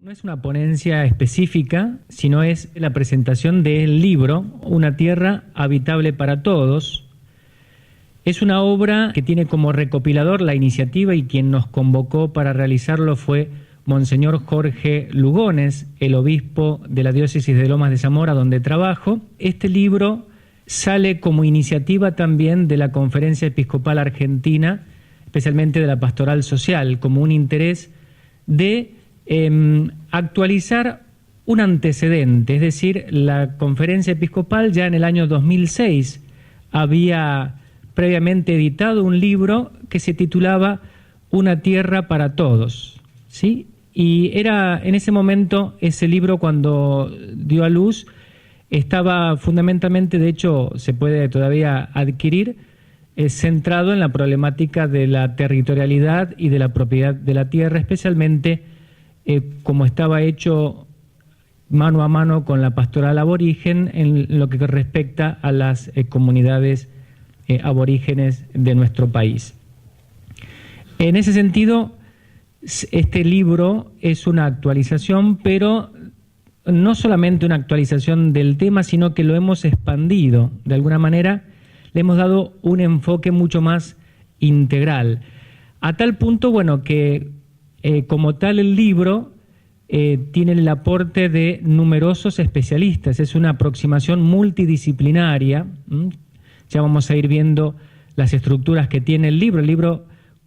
No es una ponencia específica, sino es la presentación del libro Una tierra habitable para todos. Es una obra que tiene como recopilador la iniciativa y quien nos convocó para realizarlo fue Monseñor Jorge Lugones, el obispo de la diócesis de Lomas de Zamora, donde trabajo. Este libro sale como iniciativa también de la Conferencia Episcopal Argentina, especialmente de la Pastoral Social, como un interés de actualizar un antecedente, es decir, la Conferencia Episcopal ya en el año 2006 había previamente editado un libro que se titulaba Una tierra para todos, ¿sí? Y era en ese momento, ese libro cuando dio a luz, estaba fundamentalmente, de hecho se puede todavía adquirir, centrado en la problemática de la territorialidad y de la propiedad de la tierra, especialmente como estaba hecho mano a mano con la pastoral aborigen en lo que respecta a las comunidades aborígenes de nuestro país. En ese sentido, este libro es una actualización, pero no solamente una actualización del tema, sino que lo hemos expandido. De alguna manera, le hemos dado un enfoque mucho más integral. A tal punto, bueno, que como tal el libro tiene el aporte de numerosos especialistas. Es una aproximación multidisciplinaria. Ya vamos a ir viendo las estructuras que tiene el libro. El libro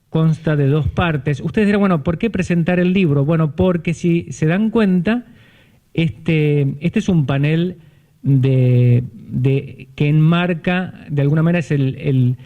consta de dos partes. Ustedes dirán, bueno, ¿por qué presentar el libro? Bueno, porque si se dan cuenta, este es un panel que enmarca, de alguna manera es el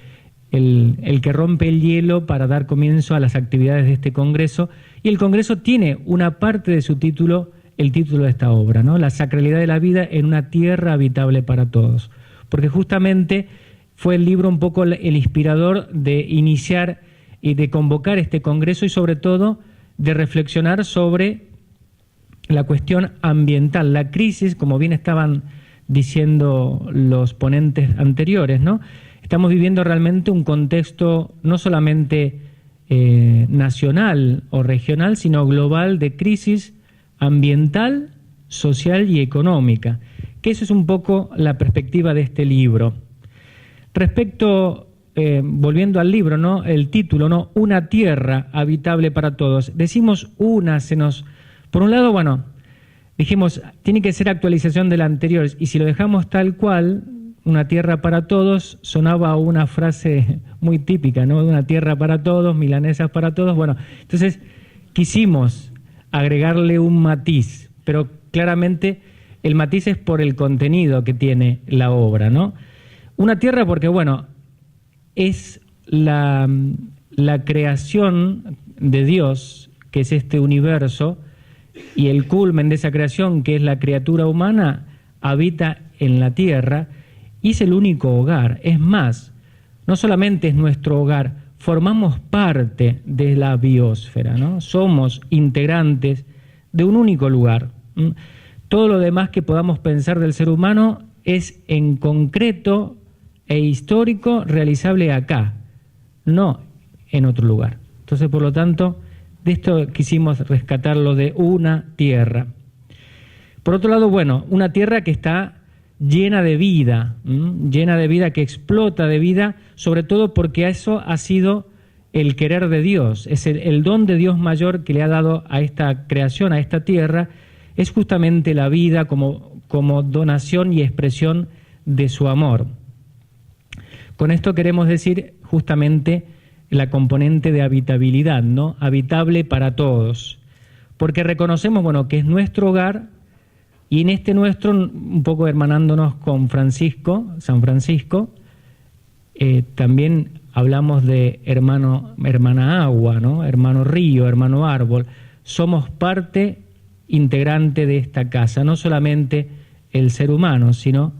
que rompe el hielo para dar comienzo a las actividades de este Congreso, y el Congreso tiene una parte de su título, el título de esta obra, ¿no? La sacralidad de la vida en una tierra habitable para todos, porque justamente fue el libro un poco el inspirador de iniciar y de convocar este Congreso y sobre todo de reflexionar sobre la cuestión ambiental, la crisis, como bien estaban diciendo los ponentes anteriores, ¿no? Estamos viviendo realmente un contexto no solamente nacional o regional, sino global de crisis ambiental, social y económica, que eso es un poco la perspectiva de este libro. Respecto, volviendo al libro, ¿no? El título, ¿no? Una tierra habitable para todos. Decimos una, por un lado, bueno, dijimos, tiene que ser actualización de la anterior, y si lo dejamos tal cual, una tierra para todos, sonaba una frase muy típica, ¿no? Una tierra para todos, milanesas para todos. Bueno, entonces quisimos agregarle un matiz, pero claramente el matiz es por el contenido que tiene la obra, ¿no? Una tierra porque, bueno, es la creación de Dios, que es este universo, y el culmen de esa creación, que es la criatura humana, habita en la tierra y es el único hogar. Es más, no solamente es nuestro hogar, formamos parte de la biosfera, ¿no? Somos integrantes de un único lugar. Todo lo demás que podamos pensar del ser humano es en concreto e histórico realizable acá, no en otro lugar. Entonces, por lo tanto, de esto quisimos rescatarlo de una tierra. Por otro lado, bueno, una tierra que está llena de vida, que explota de vida, sobre todo porque eso ha sido el querer de Dios, es el don de Dios mayor que le ha dado a esta creación, a esta tierra, es justamente la vida como donación y expresión de su amor. Con esto queremos decir justamente la componente de habitabilidad, ¿no? Habitable para todos, porque reconocemos, bueno, que es nuestro hogar, y en este nuestro, un poco hermanándonos con San Francisco, también hablamos de hermana agua, ¿no? Hermano río, hermano árbol. Somos parte integrante de esta casa, no solamente el ser humano, sino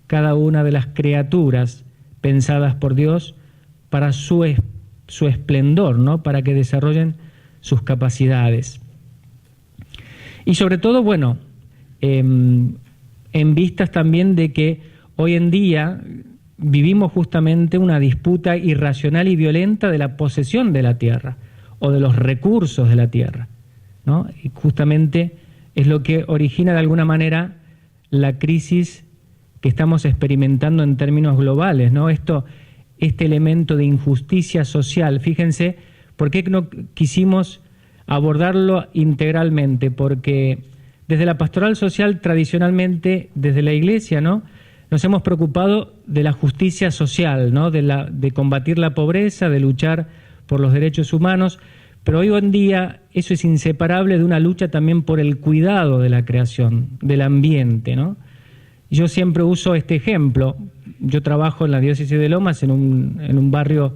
cada una de las criaturas pensadas por Dios para su esplendor, ¿no? Para que desarrollen sus capacidades. Y sobre todo, bueno, en vistas también de que hoy en día vivimos justamente una disputa irracional y violenta de la posesión de la tierra o de los recursos de la tierra. ¿no? Y justamente es lo que origina de alguna manera la crisis que estamos experimentando en términos globales, ¿no? Este elemento de injusticia social, fíjense, ¿por qué no quisimos abordarlo integralmente? Porque desde la pastoral social, tradicionalmente, desde la Iglesia, ¿no?, nos hemos preocupado de la justicia social, ¿no?, de combatir la pobreza, de luchar por los derechos humanos, pero hoy en día eso es inseparable de una lucha también por el cuidado de la creación, del ambiente, ¿no? Yo siempre uso este ejemplo. Yo trabajo en la diócesis de Lomas, en un barrio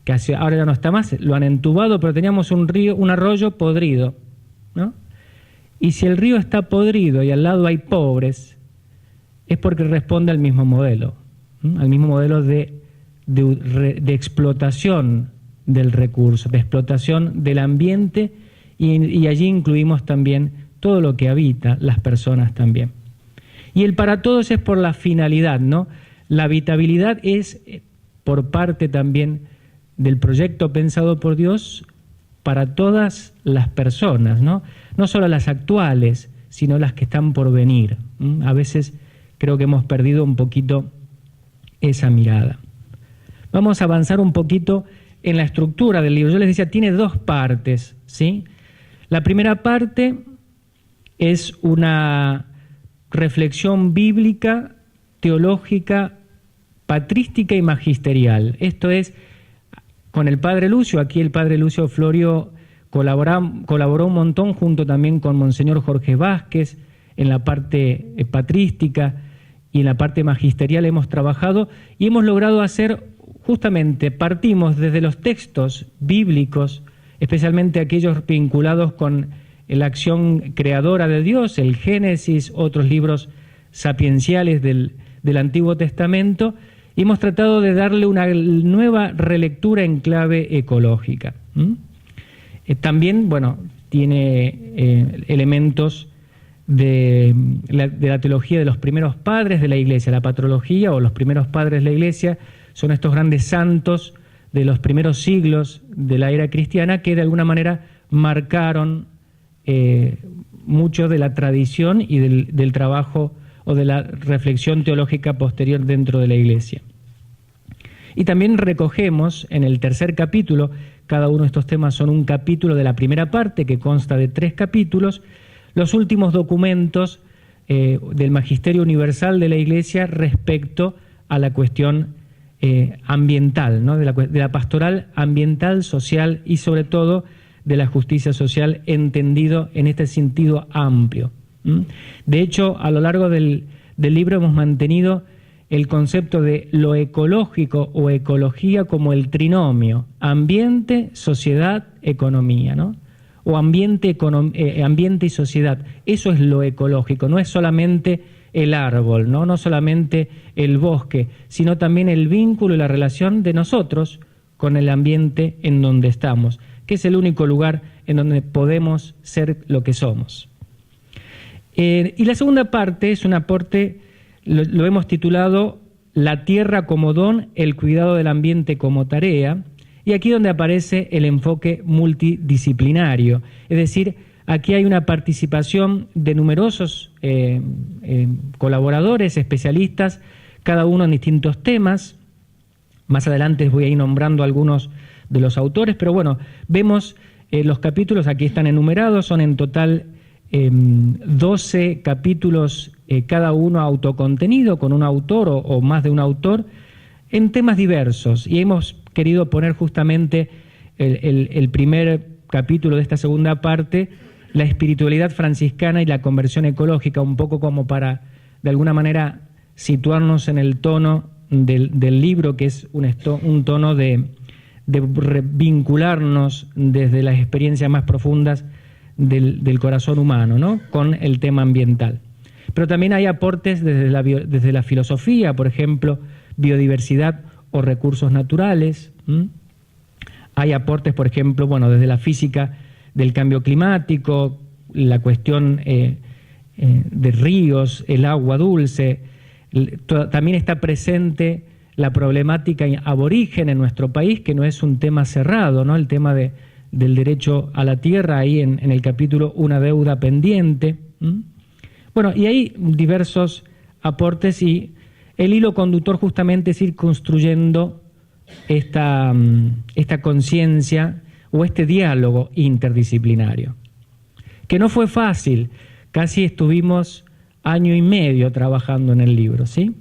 que ahora ya no está más, lo han entubado, pero teníamos un arroyo podrido, ¿no? Y si el río está podrido y al lado hay pobres, es porque responde al mismo modelo, ¿no?, al mismo modelo de explotación del recurso, de explotación del ambiente, y allí incluimos también todo lo que habita, las personas también. Y el para todos es por la finalidad, ¿no? La habitabilidad es por parte también del proyecto pensado por Dios para todas las personas, ¿no? No solo las actuales, sino las que están por venir. A veces creo que hemos perdido un poquito esa mirada. Vamos a avanzar un poquito en la estructura del libro. Yo les decía, tiene dos partes, ¿sí? La primera parte es una reflexión bíblica, teológica, patrística y magisterial. Esto es, con el padre Lucio, aquí el padre Lucio Florio colaboró un montón junto también con Monseñor Jorge Vázquez en la parte patrística, y en la parte magisterial hemos trabajado y hemos logrado hacer, justamente, partimos desde los textos bíblicos, especialmente aquellos vinculados con la acción creadora de Dios, el Génesis, otros libros sapienciales del Antiguo Testamento, y hemos tratado de darle una nueva relectura en clave ecológica. También, bueno, tiene elementos de la teología de los primeros padres de la Iglesia. La patrología o los primeros padres de la Iglesia son estos grandes santos de los primeros siglos de la era cristiana que de alguna manera marcaron mucho de la tradición y del trabajo o de la reflexión teológica posterior dentro de la Iglesia. Y también recogemos en el tercer capítulo, cada uno de estos temas son un capítulo de la primera parte que consta de 3 capítulos, los últimos documentos del Magisterio Universal de la Iglesia respecto a la cuestión ambiental, ¿no?, de la pastoral ambiental, social y sobre todo de la justicia social, entendido en este sentido amplio. De hecho, a lo largo del libro hemos mantenido el concepto de lo ecológico o ecología como el trinomio: ambiente, sociedad, economía, ¿no? O ambiente y sociedad. Eso es lo ecológico, no es solamente el árbol, ¿no? No solamente el bosque, sino también el vínculo y la relación de nosotros con el ambiente en donde estamos, que es el único lugar en donde podemos ser lo que somos. Y la segunda parte es un aporte, lo hemos titulado La tierra como don, el cuidado del ambiente como tarea, y aquí donde aparece el enfoque multidisciplinario, es decir, aquí hay una participación de numerosos colaboradores, especialistas, cada uno en distintos temas. Más adelante voy a ir nombrando algunos de los autores, pero bueno, vemos los capítulos, aquí están enumerados, son en total 12 capítulos, cada uno autocontenido, con un autor o más de un autor, en temas diversos, y hemos querido poner justamente el primer capítulo de esta segunda parte, la espiritualidad franciscana y la conversión ecológica, un poco como para, de alguna manera, situarnos en el tono del libro, que es un tono de vincularnos desde las experiencias más profundas del corazón humano, ¿no?, con el tema ambiental. Pero también hay aportes desde la filosofía, por ejemplo, biodiversidad o recursos naturales. Hay aportes, por ejemplo, bueno, desde la física del cambio climático, la cuestión de ríos, el agua dulce. También está presente la problemática aborigen en nuestro país, que no es un tema cerrado, ¿no?, el tema de del derecho a la tierra, ahí en el capítulo Una deuda pendiente. Bueno, y hay diversos aportes y el hilo conductor justamente es ir construyendo esta conciencia o este diálogo interdisciplinario, que no fue fácil, casi estuvimos año y medio trabajando en el libro, ¿sí?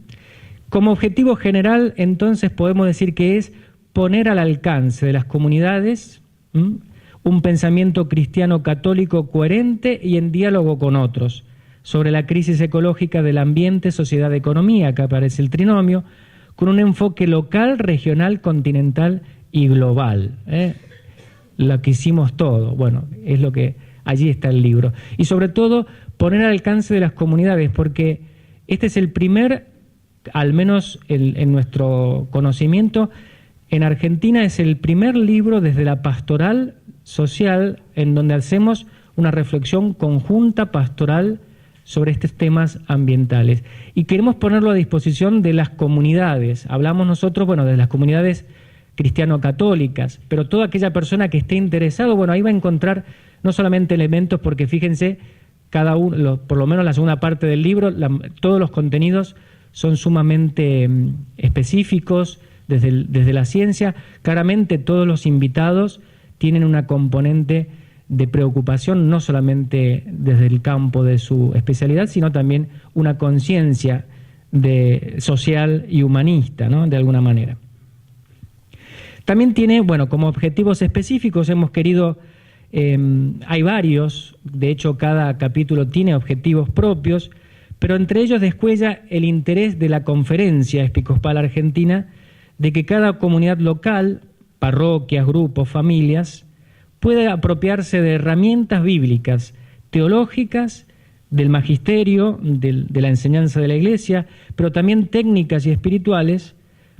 Como objetivo general, entonces, podemos decir que es poner al alcance de las comunidades un pensamiento cristiano católico coherente y en diálogo con otros sobre la crisis ecológica del ambiente, sociedad, economía, acá aparece el trinomio, con un enfoque local, regional, continental y global. Lo que hicimos todo, bueno, es lo que allí está el libro. Y sobre todo, poner al alcance de las comunidades, porque este es el primer, al menos en nuestro conocimiento, en Argentina es el primer libro desde la pastoral social en donde hacemos una reflexión conjunta pastoral sobre estos temas ambientales. Y queremos ponerlo a disposición de las comunidades. Hablamos nosotros, bueno, de las comunidades cristiano-católicas, pero toda aquella persona que esté interesado, bueno, ahí va a encontrar no solamente elementos, porque fíjense, cada uno, por lo menos la segunda parte del libro, todos los contenidos son sumamente específicos desde la ciencia. Claramente todos los invitados tienen una componente de preocupación, no solamente desde el campo de su especialidad, sino también una conciencia social y humanista, ¿no? De alguna manera. También tiene, bueno, como objetivos específicos hemos querido, hay varios, de hecho cada capítulo tiene objetivos propios, pero entre ellos descuella el interés de la Conferencia Episcopal Argentina de que cada comunidad local, parroquias, grupos, familias, pueda apropiarse de herramientas bíblicas, teológicas, del magisterio, de la enseñanza de la Iglesia, pero también técnicas y espirituales,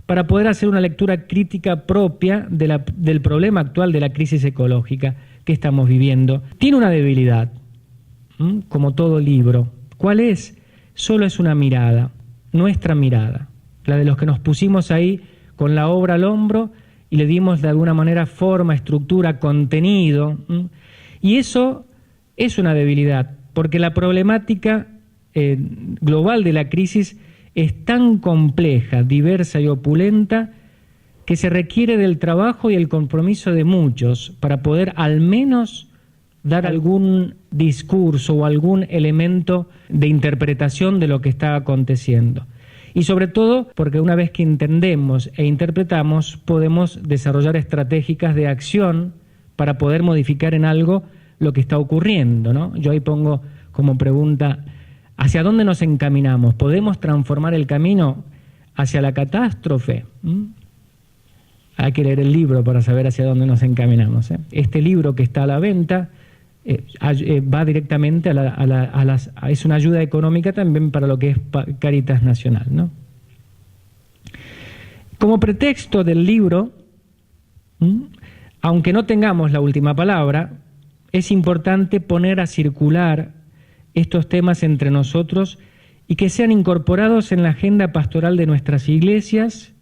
para poder hacer una lectura crítica propia del problema actual de la crisis ecológica que estamos viviendo. Tiene una debilidad, como todo libro. ¿Cuál es? Solo es una mirada, nuestra mirada, la de los que nos pusimos ahí con la obra al hombro y le dimos de alguna manera forma, estructura, contenido. Y eso es una debilidad, porque la problemática global de la crisis es tan compleja, diversa y opulenta que se requiere del trabajo y el compromiso de muchos para poder al menos dar algún discurso o algún elemento de interpretación de lo que está aconteciendo. Y sobre todo porque una vez que entendemos e interpretamos, podemos desarrollar estratégicas de acción para poder modificar en algo lo que está ocurriendo, ¿no? Yo ahí pongo como pregunta, ¿hacia dónde nos encaminamos? ¿Podemos transformar el camino hacia la catástrofe? Hay que leer el libro para saber hacia dónde nos encaminamos. Este libro que está a la venta va directamente es una ayuda económica también para lo que es Cáritas Nacional, ¿no? Como pretexto del libro, aunque no tengamos la última palabra, es importante poner a circular estos temas entre nosotros y que sean incorporados en la agenda pastoral de nuestras iglesias,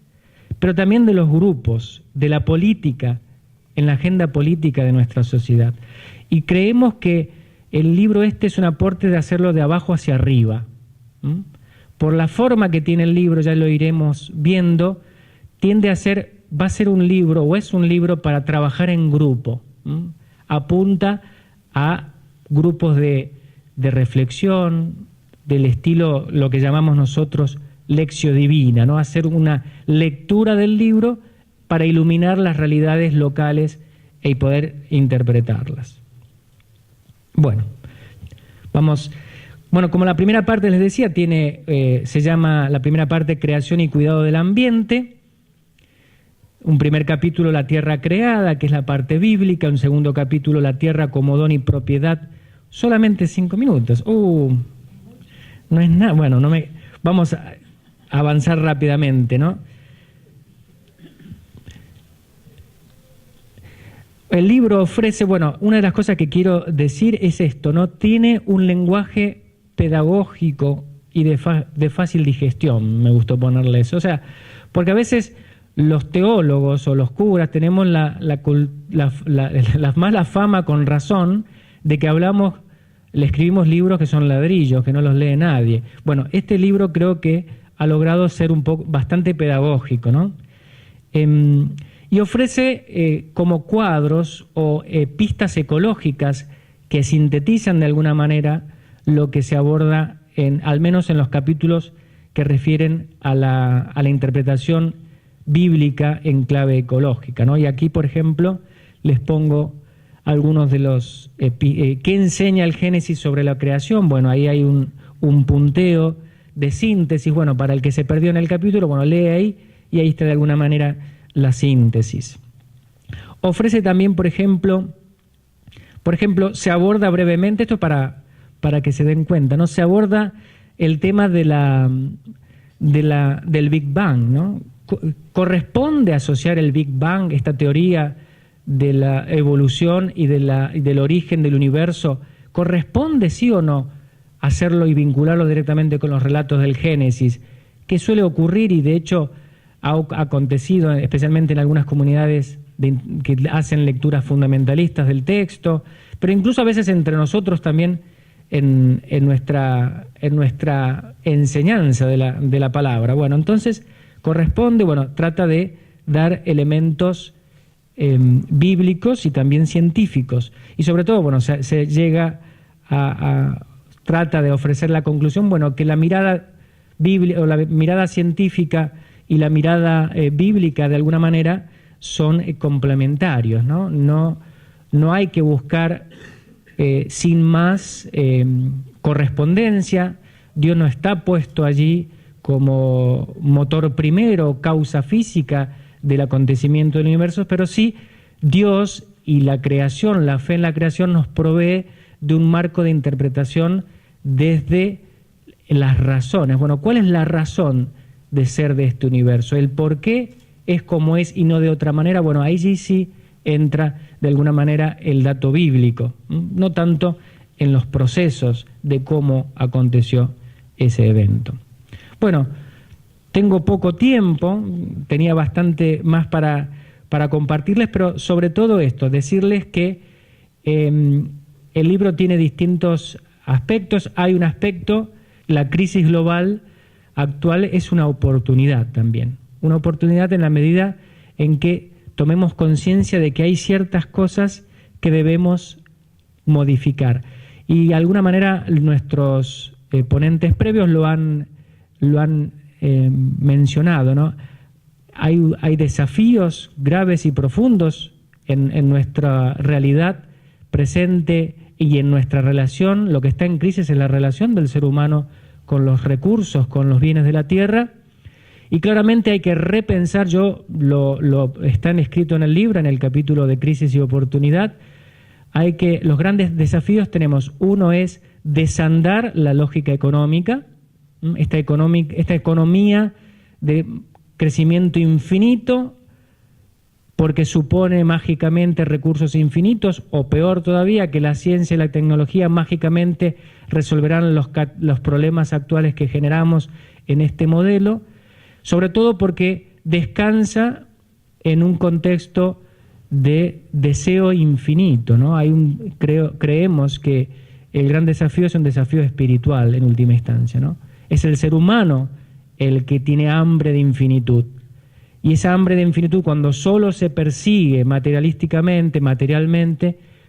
pero también de los grupos, de la política, en la agenda política de nuestra sociedad. Y creemos que el libro es un aporte de hacerlo de abajo hacia arriba. Por la forma que tiene el libro, ya lo iremos viendo, va a ser un libro o es un libro para trabajar en grupo. Apunta a grupos de reflexión, del estilo, lo que llamamos nosotros lectio divina, ¿no? Hacer una lectura del libro para iluminar las realidades locales y poder interpretarlas. Bueno, como la primera parte les decía, se llama la primera parte Creación y Cuidado del Ambiente. Un primer capítulo, La Tierra Creada, que es la parte bíblica. Un segundo capítulo, La Tierra como Don y Propiedad. Solamente 5 minutos. No es nada. Bueno, vamos a avanzar rápidamente, ¿no? El libro ofrece, una de las cosas que quiero decir es esto, ¿no? Tiene un lenguaje pedagógico y de fácil digestión, me gustó ponerle eso. O sea, porque a veces los teólogos o los curas tenemos la mala fama, con razón, de que le escribimos libros que son ladrillos, que no los lee nadie. Bueno, este libro creo que ha logrado ser bastante pedagógico, ¿no? Y ofrece como cuadros o pistas ecológicas que sintetizan de alguna manera lo que se aborda, al menos en los capítulos que refieren a la interpretación bíblica en clave ecológica, ¿no? Y aquí, por ejemplo, les pongo algunos de los... ¿qué enseña el Génesis sobre la creación? Bueno, ahí hay un punteo de síntesis. Bueno, para el que se perdió en el capítulo, bueno, lee ahí y ahí está de alguna manera la síntesis. Ofrece también, por ejemplo, se aborda brevemente, esto para que se den cuenta, ¿no? Se aborda el tema del Big Bang, ¿no? ¿Corresponde asociar el Big Bang, esta teoría de la evolución y del origen del universo? ¿Corresponde, sí o no, hacerlo y vincularlo directamente con los relatos del Génesis? Que suele ocurrir y de hecho ha acontecido, especialmente en algunas comunidades que hacen lecturas fundamentalistas del texto, pero incluso a veces entre nosotros también en nuestra enseñanza de la palabra. Bueno, entonces corresponde, trata de dar elementos bíblicos y también científicos. Y sobre todo, se llega trata de ofrecer la conclusión, que la mirada bíblica o la mirada científica y la mirada bíblica de alguna manera son complementarios, ¿no? No hay que buscar sin más correspondencia. Dios no está puesto allí como motor primero, causa física del acontecimiento del universo, pero sí Dios y la creación, la fe en la creación nos provee de un marco de interpretación desde las razones. Bueno, ¿cuál es la razón de ser de este universo? El por qué es como es y no de otra manera. Bueno, ahí sí entra de alguna manera el dato bíblico, no tanto en los procesos de cómo aconteció ese evento. Bueno, tengo poco tiempo, tenía bastante más para compartirles, pero sobre todo esto, decirles que el libro tiene distintos aspectos. Hay un aspecto, la crisis global actual es una oportunidad también, una oportunidad en la medida en que tomemos conciencia de que hay ciertas cosas que debemos modificar. Y de alguna manera nuestros ponentes previos lo han mencionado, ¿no? Hay desafíos graves y profundos en nuestra realidad presente y en nuestra relación. Lo que está en crisis es la relación del ser humano con los recursos, con los bienes de la tierra. Y claramente hay que repensar, están escrito en el libro, en el capítulo de crisis y oportunidad, los grandes desafíos tenemos. Uno es desandar la lógica económica, esta economía de crecimiento infinito, porque supone mágicamente recursos infinitos, o peor todavía, que la ciencia y la tecnología mágicamente resolverán los problemas actuales que generamos en este modelo, sobre todo porque descansa en un contexto de deseo infinito, ¿no? Creemos que el gran desafío es un desafío espiritual en última instancia, ¿no? Es el ser humano el que tiene hambre de infinitud. Y esa hambre de infinitud, cuando solo se persigue materialmente,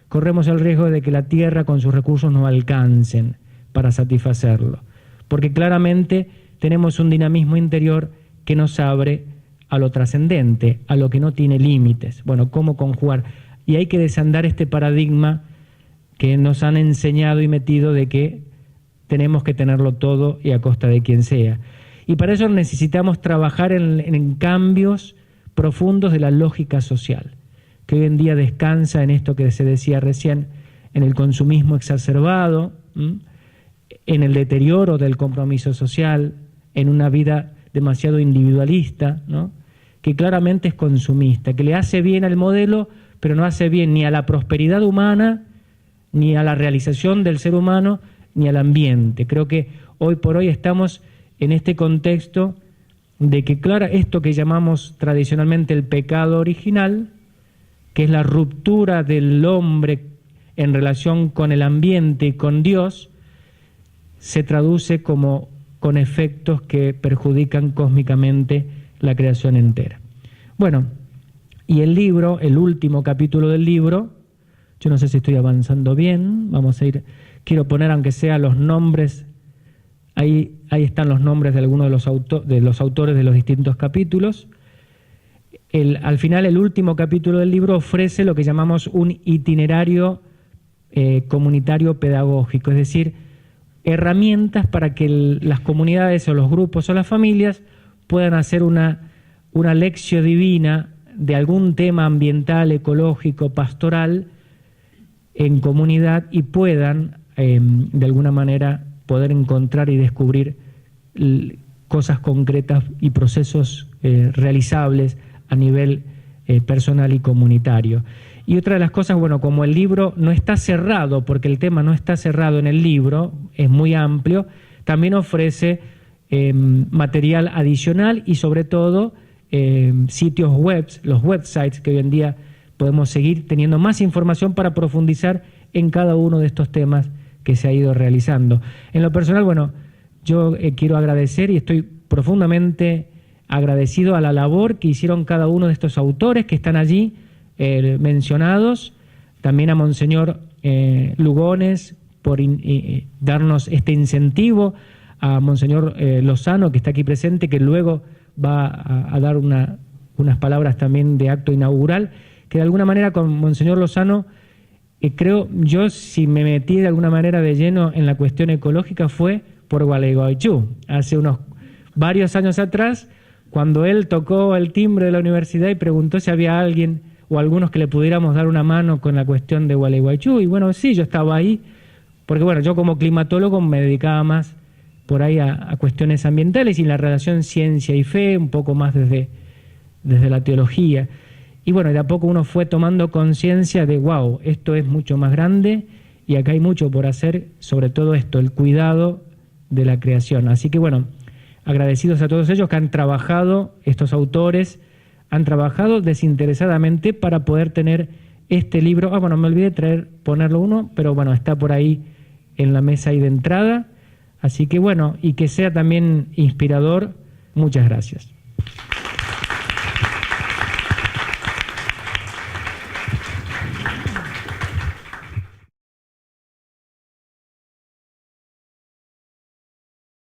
corremos el riesgo de que la tierra con sus recursos no alcancen para satisfacerlo. Porque claramente tenemos un dinamismo interior que nos abre a lo trascendente, a lo que no tiene límites. Bueno, ¿cómo conjugar? Y hay que desandar este paradigma que nos han enseñado y metido de que tenemos que tenerlo todo y a costa de quien sea. Y para eso necesitamos trabajar en cambios profundos de la lógica social, que hoy en día descansa en esto que se decía recién, en el consumismo exacerbado, en el deterioro del compromiso social, en una vida demasiado individualista, ¿no? Que claramente es consumista, que le hace bien al modelo, pero no hace bien ni a la prosperidad humana, ni a la realización del ser humano, ni al ambiente. Creo que hoy por hoy estamos en este contexto de que, claro, esto que llamamos tradicionalmente el pecado original, que es la ruptura del hombre en relación con el ambiente y con Dios, se traduce como con efectos que perjudican cósmicamente la creación entera. Bueno, y el libro, el último capítulo del libro, yo no sé si estoy avanzando bien, vamos a ir, quiero poner aunque sea los nombres, ahí están los nombres de algunos de los autores de los distintos capítulos. Al final, el último capítulo del libro ofrece lo que llamamos un itinerario comunitario pedagógico, es decir, herramientas para que las comunidades o los grupos o las familias puedan hacer una lección divina de algún tema ambiental, ecológico, pastoral en comunidad y puedan de alguna manera poder encontrar y descubrir cosas concretas y procesos realizables a nivel personal y comunitario. Y otra de las cosas, bueno, como el libro no está cerrado, porque el tema no está cerrado en el libro, es muy amplio, también ofrece material adicional y sobre todo sitios web, los websites que hoy en día podemos seguir teniendo más información para profundizar en cada uno de estos temas que se ha ido realizando. En lo personal, bueno, yo quiero agradecer y estoy profundamente agradecido a la labor que hicieron cada uno de estos autores que están allí mencionados, también a Monseñor Lugones por darnos este incentivo, a Monseñor Lozano, que está aquí presente, que luego va a dar unas palabras también de acto inaugural, que de alguna manera con Monseñor Lozano, creo yo, si me metí de alguna manera de lleno en la cuestión ecológica fue por Gualeguaychú, hace unos varios años atrás, cuando él tocó el timbre de la universidad y preguntó si había alguien o algunos que le pudiéramos dar una mano con la cuestión de Gualeguaychú, y bueno, sí, yo estaba ahí, porque bueno, yo como climatólogo me dedicaba más por ahí a cuestiones ambientales y la relación ciencia y fe, un poco más desde la teología. Y bueno, de a poco uno fue tomando conciencia de, wow, esto es mucho más grande y acá hay mucho por hacer, sobre todo esto, el cuidado de la creación. Así que bueno, agradecidos a todos ellos que han trabajado, estos autores, han trabajado desinteresadamente para poder tener este libro. Bueno, me olvidé ponerlo uno, pero bueno, está por ahí en la mesa ahí de entrada. Así que bueno, y que sea también inspirador. Muchas gracias.